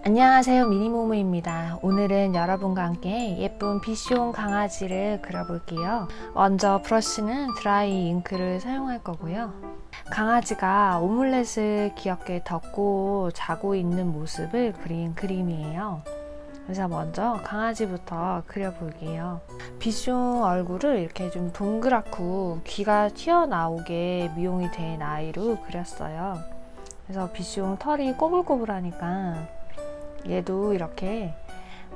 안녕하세요, 미니모모입니다. 오늘은 여러분과 함께 예쁜 비숑 강아지를 그려볼게요. 먼저 브러쉬는 드라이 잉크를 사용할 거고요. 강아지가 오믈렛을 귀엽게 덮고 자고 있는 모습을 그린 그림이에요. 그래서 먼저 강아지부터 그려볼게요. 비숑 얼굴을 이렇게 좀 동그랗고 귀가 튀어나오게 미용이 된 아이로 그렸어요. 그래서 비숑 털이 꼬불꼬불하니까 얘도 이렇게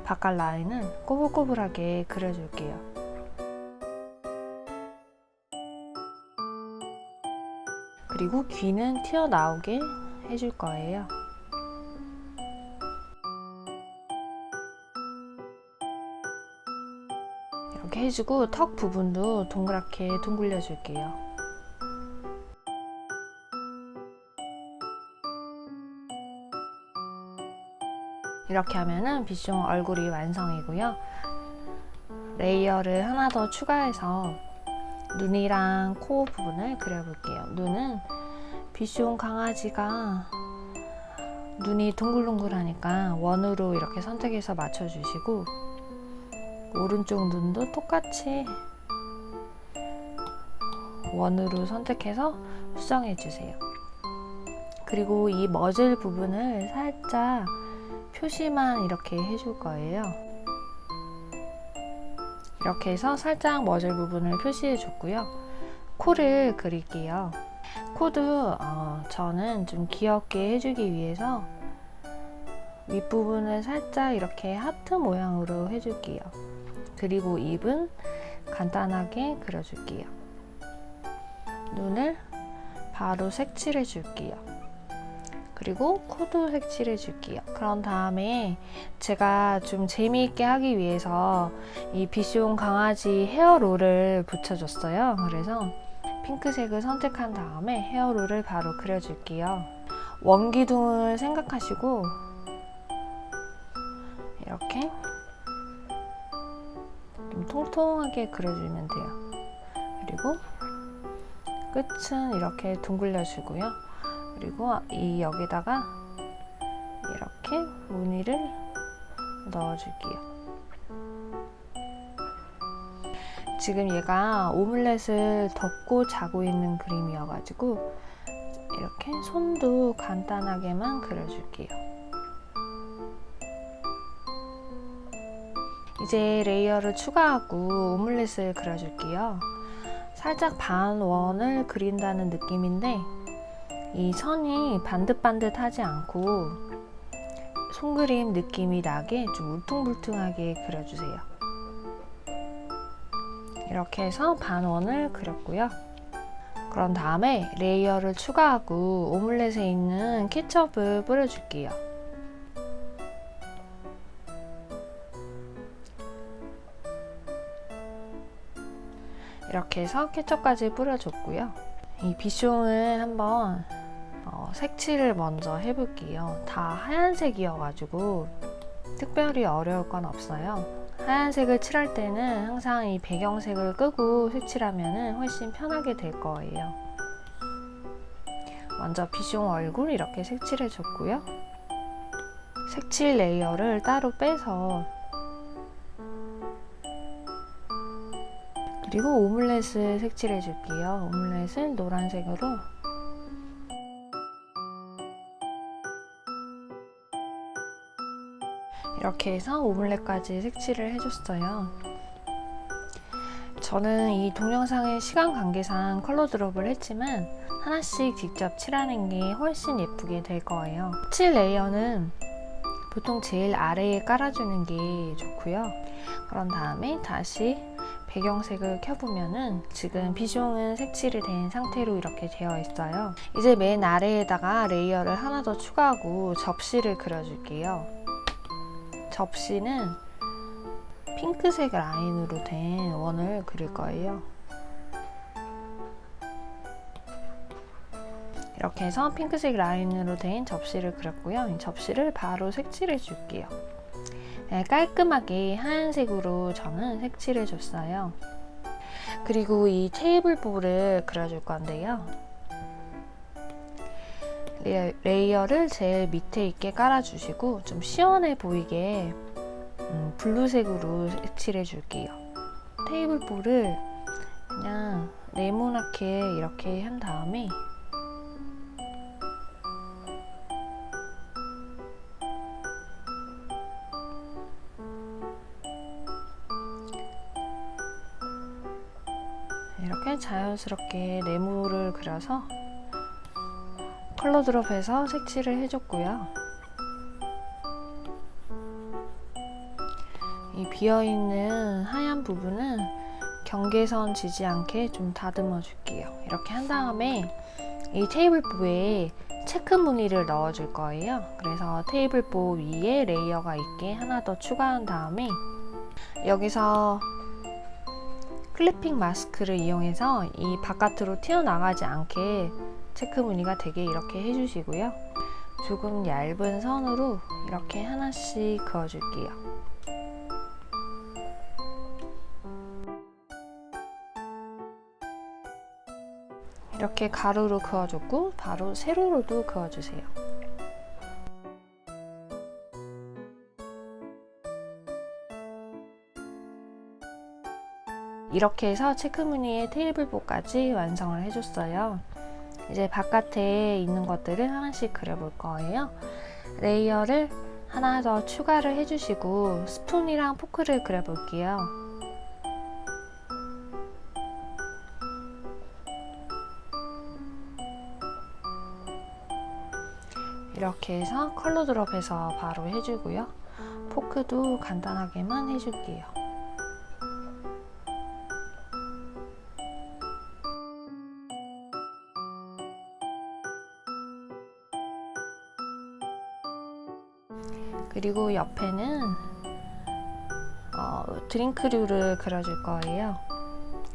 바깥 라인을 꼬불꼬불하게 그려줄게요. 그리고 귀는 튀어나오게 해줄 거예요. 이렇게 해주고 턱 부분도 동그랗게 둥글려 줄게요. 이렇게 하면은 비숑 얼굴이 완성이고요. 레이어를 하나 더 추가해서 눈이랑 코 부분을 그려볼게요. 눈은 비숑 강아지가 눈이 동글동글하니까 원으로 이렇게 선택해서 맞춰주시고, 오른쪽 눈도 똑같이 원으로 선택해서 수정해주세요. 그리고 이 머즐 부분을 살짝 표시만 이렇게 해줄 거예요. 이렇게 해서 살짝 머즐 부분을 표시해 줬고요. 코를 그릴게요. 코도 저는 좀 귀엽게 해주기 위해서 윗부분을 살짝 이렇게 하트 모양으로 해줄게요. 그리고 입은 간단하게 그려줄게요. 눈을 바로 색칠해 줄게요. 그리고 코도 색칠해 줄게요. 그런 다음에 제가 좀 재미있게 하기 위해서 이 비숑 강아지 헤어롤을 붙여줬어요. 그래서 핑크색을 선택한 다음에 헤어롤을 바로 그려줄게요. 원기둥을 생각하시고 이렇게 좀 통통하게 그려주면 돼요. 그리고 끝은 이렇게 둥글려 주고요. 그리고 이 여기다가 이렇게 무늬를 넣어줄게요. 지금 얘가 오믈렛을 덮고 자고 있는 그림이어가지고 이렇게 손도 간단하게만 그려줄게요. 이제 레이어를 추가하고 오믈렛을 그려줄게요. 살짝 반원을 그린다는 느낌인데 이 선이 반듯반듯하지 않고 손그림 느낌이 나게 좀 울퉁불퉁하게 그려주세요. 이렇게 해서 반원을 그렸고요. 그런 다음에 레이어를 추가하고 오믈렛에 있는 케첩을 뿌려줄게요. 이렇게 해서 케첩까지 뿌려줬고요. 이 비숑을 한번 색칠을 먼저 해볼게요. 다 하얀색이어가지고 특별히 어려울 건 없어요. 하얀색을 칠할 때는 항상 이 배경색을 끄고 색칠하면 훨씬 편하게 될 거예요. 먼저 비숑 얼굴 이렇게 색칠해 줬고요. 색칠 레이어를 따로 빼서, 그리고 오믈렛을 색칠해 줄게요. 오믈렛을 노란색으로 이렇게 해서 오믈렛까지 색칠을 해줬어요. 저는 이 동영상의 시간 관계상 컬러 드롭을 했지만 하나씩 직접 칠하는 게 훨씬 예쁘게 될 거예요. 칠 레이어는 보통 제일 아래에 깔아주는 게 좋고요. 그런 다음에 다시 배경색을 켜보면은 지금 비숑은 색칠이 된 상태로 이렇게 되어 있어요. 이제 맨 아래에다가 레이어를 하나 더 추가하고 접시를 그려줄게요. 접시는 핑크색 라인으로 된 원을 그릴 거예요. 이렇게 해서 핑크색 라인으로 된 접시를 그렸고요. 이 접시를 바로 색칠해 줄게요. 깔끔하게 하얀색으로 저는 색칠해 줬어요. 그리고 이 테이블볼을 그려줄 건데요. 레이어를 제일 밑에 있게 깔아주시고 좀 시원해 보이게 블루색으로 색칠해 줄게요. 테이블보를 그냥 네모나게 이렇게 한 다음에 이렇게 자연스럽게 네모를 그려서 컬러 드롭해서 색칠을 해줬고요. 이 비어있는 하얀 부분은 경계선 지지 않게 좀 다듬어 줄게요. 이렇게 한 다음에 이 테이블보에 체크 무늬를 넣어 줄 거예요. 그래서 테이블보 위에 레이어가 있게 하나 더 추가한 다음에 여기서 클리핑 마스크를 이용해서 이 바깥으로 튀어나가지 않게 체크 무늬가 되게 이렇게 해주시고요. 조금 얇은 선으로 이렇게 하나씩 그어줄게요. 이렇게 가로로 그어줬고 바로 세로로도 그어주세요. 이렇게 해서 체크 무늬의 테이블보까지 완성을 해줬어요. 이제 바깥에 있는 것들을 하나씩 그려볼 거예요. 레이어를 하나 더 추가를 해주시고 스푼이랑 포크를 그려볼게요. 이렇게 해서 컬러 드롭해서 바로 해주고요. 포크도 간단하게만 해줄게요. 그리고 옆에는 드링크류를 그려줄 거예요.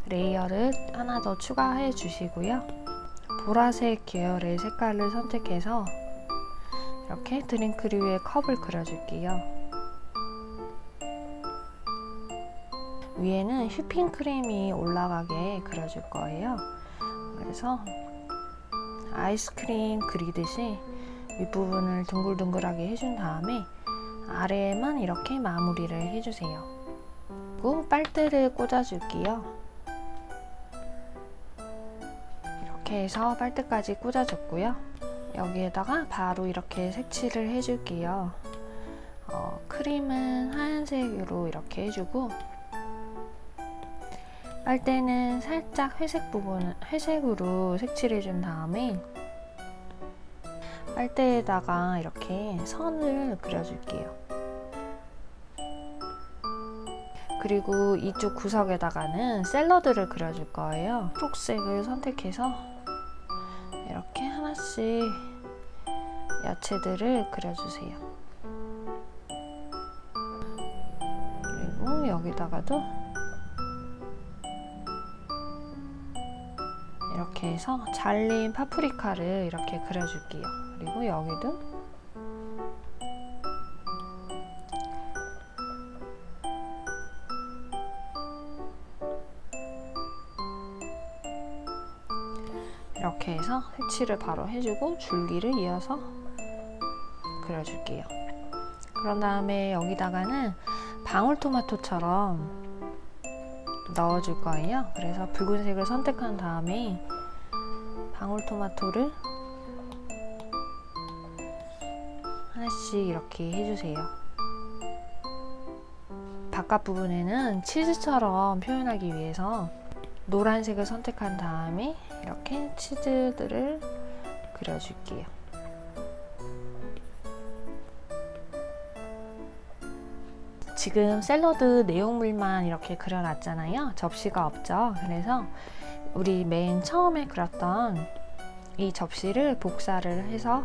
레이어를 하나 더 추가해 주시고요. 보라색 계열의 색깔을 선택해서 이렇게 드링크류의 컵을 그려줄게요. 위에는 휘핑크림이 올라가게 그려줄 거예요. 그래서 아이스크림 그리듯이 윗부분을 둥글둥글하게 해준 다음에 아래에만 이렇게 마무리를 해주세요. 그리고 빨대를 꽂아줄게요. 이렇게 해서 빨대까지 꽂아줬고요. 여기에다가 바로 이렇게 색칠을 해줄게요. 크림은 하얀색으로 이렇게 해주고 빨대는 살짝 회색 부분은 회색으로 색칠해준 다음에 빨대에다가 이렇게 선을 그려줄게요. 그리고 이쪽 구석에다가는 샐러드를 그려줄 거예요. 초록색을 선택해서 이렇게 하나씩 야채들을 그려주세요. 그리고 여기다가도 이렇게 해서 잘린 파프리카를 이렇게 그려줄게요. 그리고 여기도 이렇게 해서 색칠을 바로 해주고 줄기를 이어서 그려줄게요. 그런 다음에 여기다가는 방울토마토처럼 넣어줄 거예요. 그래서 붉은색을 선택한 다음에 방울토마토를 하나씩 이렇게 해주세요. 바깥 부분에는 치즈처럼 표현하기 위해서 노란색을 선택한 다음에 이렇게 치즈들을 그려줄게요. 지금 샐러드 내용물만 이렇게 그려놨잖아요. 접시가 없죠. 그래서 우리 맨 처음에 그렸던 이 접시를 복사를 해서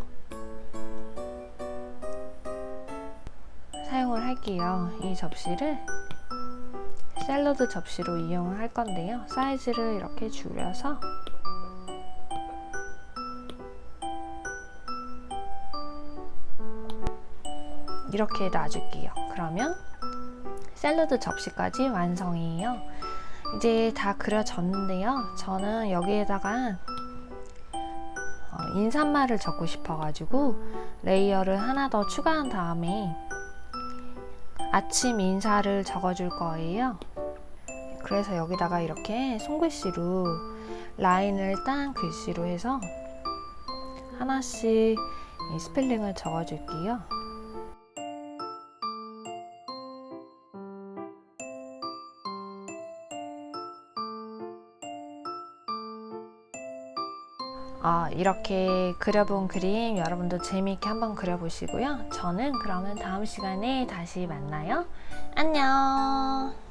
사용을 할게요. 이 접시를 샐러드 접시로 이용을 할 건데요. 사이즈를 이렇게 줄여서 이렇게 놔줄게요. 그러면 샐러드 접시까지 완성이에요. 이제 다 그려졌는데요. 저는 여기에다가 인사말을 적고 싶어가지고 레이어를 하나 더 추가한 다음에 아침 인사를 적어줄 거예요. 그래서 여기다가 이렇게 손글씨로 라인을 딴 글씨로 해서 하나씩 스펠링을 적어줄게요. 이렇게 그려본 그림 여러분도 재미있게 한번 그려보시고요. 저는 그러면 다음 시간에 다시 만나요. 안녕.